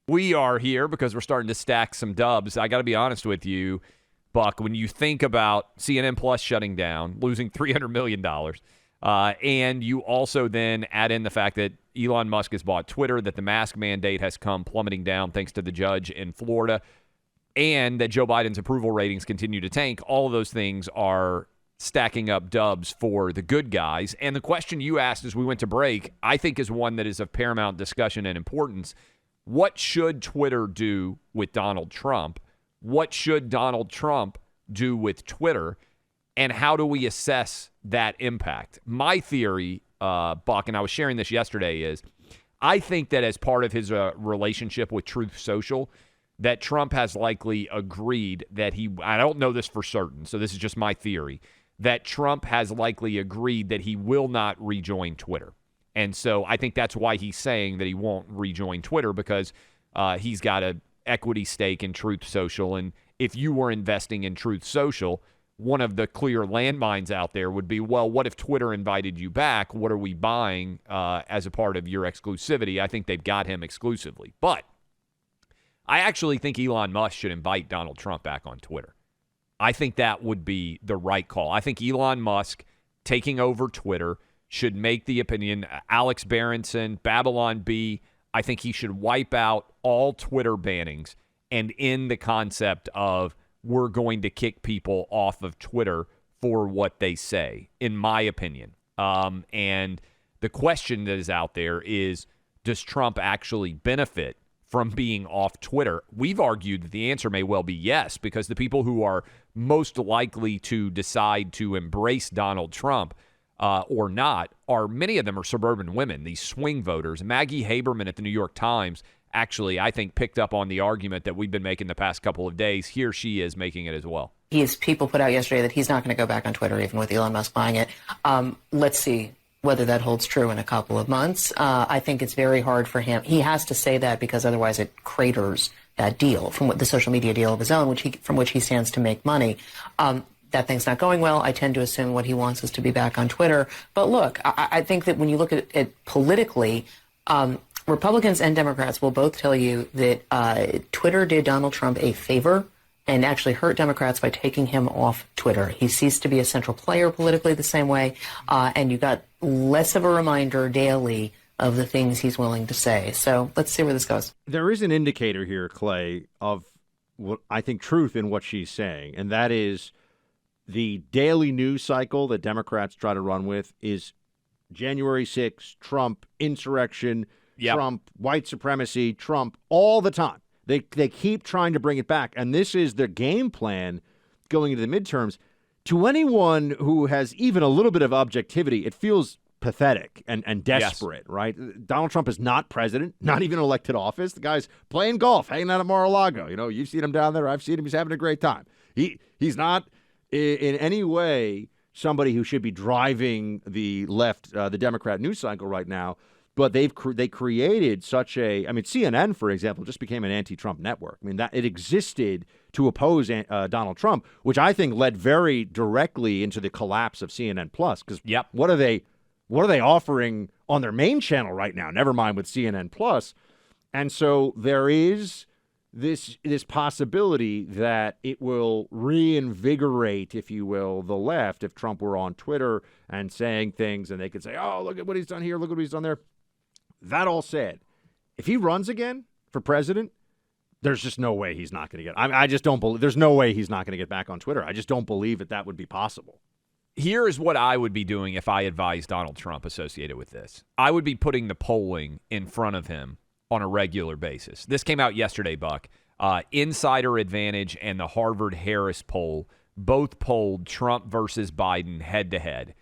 We are here because we're starting to stack some dubs. I got to be honest with you, Buck, when you think about CNN Plus shutting down, losing $300 million, and you also then add in the fact that Elon Musk has bought Twitter, that the mask mandate has come plummeting down thanks to the judge in Florida, and that Joe Biden's approval ratings continue to tank, all of those things are stacking up dubs for the good guys. And the question you asked as we went to break, I think is one that is of paramount discussion and importance. What should Twitter do with Donald Trump? What should Donald Trump do with Twitter? And how do we assess that impact? My theory, Buck, and I was sharing this yesterday, is I think that as part of his relationship with Truth Social, that Trump has likely agreed that I don't know this for certain, so this is just my theory, that Trump has likely agreed that he will not rejoin Twitter. And so I think that's why he's saying that he won't rejoin Twitter, because he's got an equity stake in Truth Social. And if you were investing in Truth Social, one of the clear landmines out there would be, well, what if Twitter invited you back? What are we buying as a part of your exclusivity? I think they've got him exclusively. But I actually think Elon Musk should invite Donald Trump back on Twitter. I think that would be the right call. I think Elon Musk taking over Twitter should make the opinion. Alex Berenson, Babylon Bee, I think he should wipe out all Twitter bannings and end the concept of we're going to kick people off of Twitter for what they say, in my opinion. And the question that is out there is, does Trump actually benefit from being off Twitter? We've argued that the answer may well be yes, because the people who are most likely to decide to embrace Donald Trump or not are, many of them are suburban women, these swing voters. Maggie Haberman at the New York Times actually, I think, picked up on the argument that we've been making the past couple of days. Here she is making it as well. People put out yesterday that he's not going to go back on Twitter, even with Elon Musk buying it. Let's see whether that holds true in a couple of months. I think it's very hard for him. He has to say that, because otherwise it craters that deal, from the social media deal of his own, from which he stands to make money. That thing's not going well. I tend to assume what he wants is to be back on Twitter. But look, I think that when you look at it politically, Republicans and Democrats will both tell you that Twitter did Donald Trump a favor and actually hurt Democrats by taking him off Twitter. He ceased to be a central player politically the same way, and you got less of a reminder daily of the things he's willing to say. So let's see where this goes. There is an indicator here, Clay, of what I think truth in what she's saying, and that is the daily news cycle that Democrats try to run with is January 6th, Trump, insurrection, Trump, white supremacy, Trump, all the time. They keep trying to bring it back, and this is their game plan going into the midterms. To anyone who has even a little bit of objectivity, it feels pathetic and desperate, right? Donald Trump is not president, not even elected office. The guy's playing golf, hanging out at Mar-a-Lago. You know, you've seen him down there. I've seen him. He's having a great time. He's not in any way somebody who should be driving the left, the Democrat news cycle right now. But they created such a, I mean, CNN, for example, just became an anti-Trump network. I mean, that it existed to oppose Donald Trump, which I think led very directly into the collapse of CNN Plus. Because what are they offering on their main channel right now? Never mind with CNN Plus. And so there is this possibility that it will reinvigorate, if you will, the left if Trump were on Twitter and saying things, and they could say, "Oh, look at what he's done here. Look at what he's done there." That all said, if he runs again for president, there's just no way he's not going to get. I just don't believe. There's no way he's not going to get back on Twitter. I just don't believe that would be possible. Here is what I would be doing if I advised Donald Trump associated with this. I would be putting the polling in front of him on a regular basis. This came out yesterday, Buck. Insider Advantage and the Harvard-Harris poll both polled Trump versus Biden head-to-head.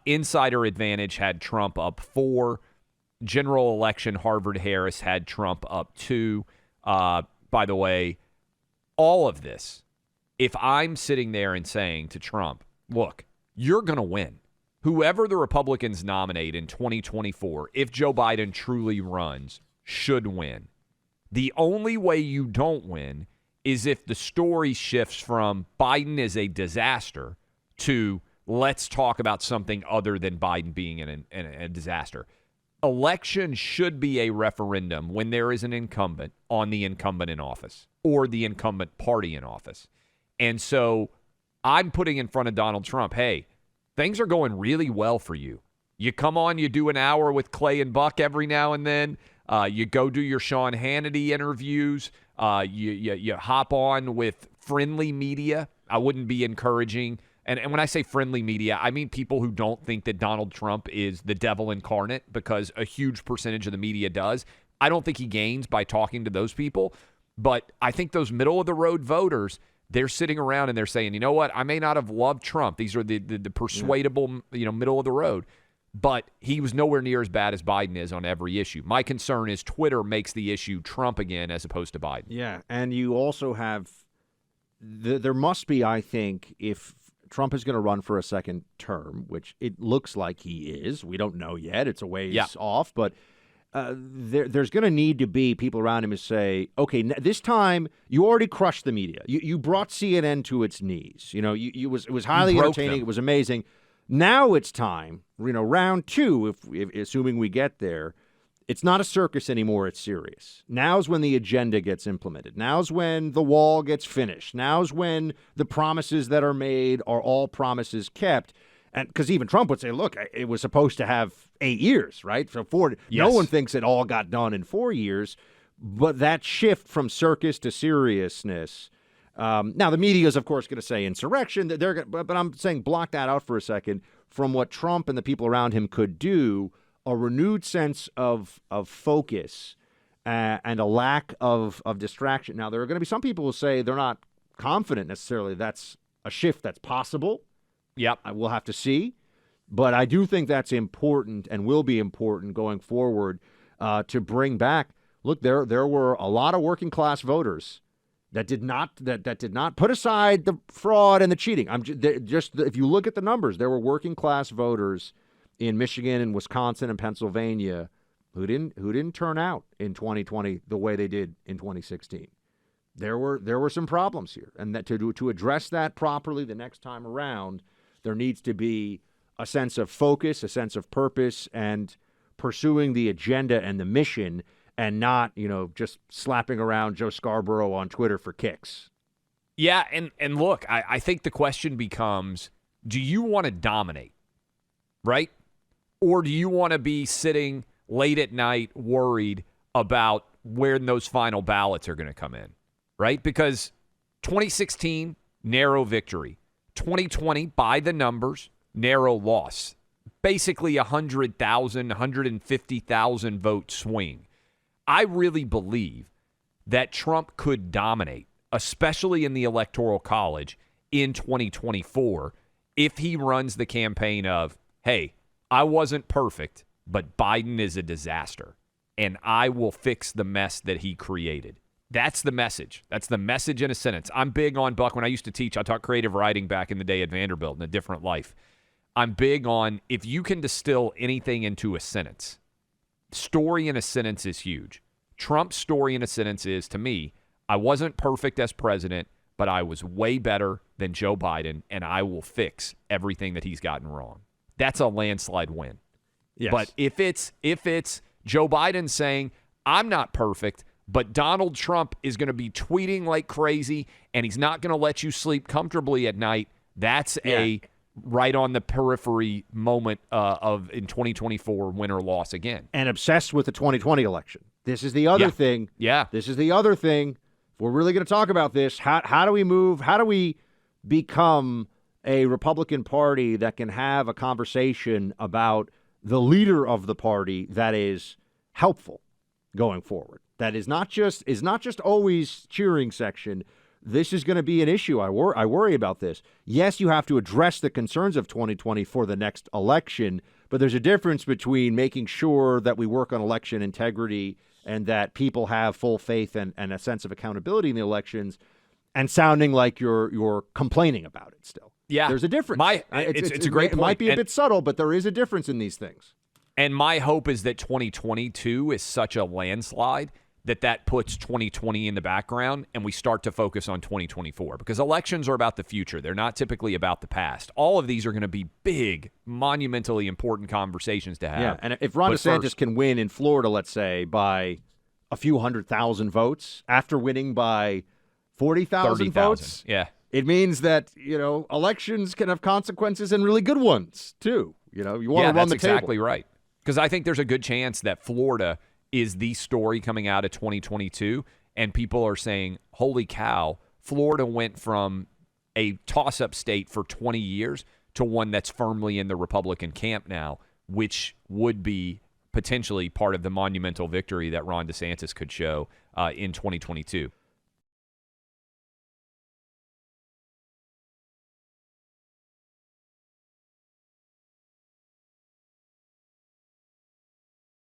Insider Advantage had Trump up 4. General election, Harvard-Harris had Trump up 2. By the way, all of this, if I'm sitting there and saying to Trump, look, you're going to win. Whoever the Republicans nominate in 2024, if Joe Biden truly runs, should win. The only way you don't win is if the story shifts from Biden is a disaster to let's talk about something other than Biden being a disaster. election should be a referendum when there is an incumbent on the incumbent in office or the incumbent party in office. And so I'm putting in front of Donald Trump, hey, things are going really well for you. You come on, you do an hour with Clay and Buck every now and then. You go do your Sean Hannity interviews. You hop on with friendly media. I wouldn't be encouraging. And when I say friendly media, I mean people who don't think that Donald Trump is the devil incarnate, because a huge percentage of the media does. I don't think he gains by talking to those people. But I think those middle-of-the-road voters, they're sitting around and they're saying, you know what, I may not have loved Trump. These are the persuadable, middle of the road. But he was nowhere near as bad as Biden is on every issue. My concern is Twitter makes the issue Trump again as opposed to Biden. Yeah, and you also have there must be, I think, if Trump is going to run for a second term, which it looks like he is. We don't know yet. It's a ways off. But there's going to need to be people around him who say, okay, this time you already crushed the media. You brought CNN to its knees. It was highly entertaining. It was amazing. Now it's time, round two, if assuming we get there, it's not a circus anymore, it's serious. Now's when the agenda gets implemented. Now's when the wall gets finished. Now's when the promises that are made are all promises kept. And because even Trump would say, look, it was supposed to have 8 years, right? So no one thinks it all got done in 4 years. But that shift from circus to seriousness. Now, the media is, of course, going to say insurrection. But I'm saying block that out for a second. From what Trump and the people around him could do, a renewed sense of focus and a lack of distraction. Now, there are going to be some people who say they're not confident necessarily that's a shift that's possible. Yep. I will have to see. But I do think that's important and will be important going forward to bring back. Look, there were a lot of working class voters that did not put aside the fraud and the cheating. If you look at the numbers, there were working class voters in Michigan and Wisconsin and Pennsylvania who didn't turn out in 2020 the way they did in 2016. There were some problems here, and that to address that properly the next time around, there needs to be a sense of focus, a sense of purpose, and pursuing the agenda and the mission, and not, just slapping around Joe Scarborough on Twitter for kicks. Yeah, and look, I think the question becomes, do you want to dominate, right? Or do you want to be sitting late at night worried about where those final ballots are going to come in, right? Because 2016, narrow victory. 2020, by the numbers, narrow loss. Basically 100,000, 150,000 vote swing. I really believe that Trump could dominate, especially in the Electoral College in 2024, if he runs the campaign of, hey, I wasn't perfect, but Biden is a disaster, and I will fix the mess that he created. That's the message. That's the message in a sentence. I'm big on, Buck, when I used to teach, I taught creative writing back in the day at Vanderbilt in A Different Life. I'm big on, if you can distill anything into a sentence, story in a sentence is huge. Trump's story in a sentence is, to me, I wasn't perfect as president, but I was way better than Joe Biden, and I will fix everything that he's gotten wrong. That's a landslide win. Yes. But if it's Joe Biden saying, I'm not perfect, but Donald Trump is going to be tweeting like crazy, and he's not going to let you sleep comfortably at night, that's a right on the periphery moment of in 2024 win or loss again. And obsessed with the 2020 election. This is the other thing. Yeah. This is the other thing. If we're really going to talk about this, how do we move? How do we become a Republican Party that can have a conversation about the leader of the party that is helpful going forward? That is not just always cheering section. This is going to be an issue. I worry about this. Yes, you have to address the concerns of 2020 for the next election, but there's a difference between making sure that we work on election integrity and that people have full faith and a sense of accountability in the elections, and sounding like you're complaining about it still. Yeah. There's a difference. It's a great point. It might be a bit subtle, but there is a difference in these things. And my hope is that 2022 is such a landslide that puts 2020 in the background and we start to focus on 2024, because elections are about the future. They're not typically about the past. All of these are going to be big, monumentally important conversations to have. Yeah, and if Ron But DeSantis first- can win in Florida, let's say, by a few 100,000 votes after winning by 40,000 30,000. votes, Yeah. it means that, elections can have consequences and really good ones, too. You want to run that's the exactly table. right. Because I think there's a good chance that Florida is the story coming out of 2022, and people are saying, holy cow, Florida went from a toss-up state for 20 years to one that's firmly in the Republican camp now, which would be potentially part of the monumental victory that Ron DeSantis could show in 2022.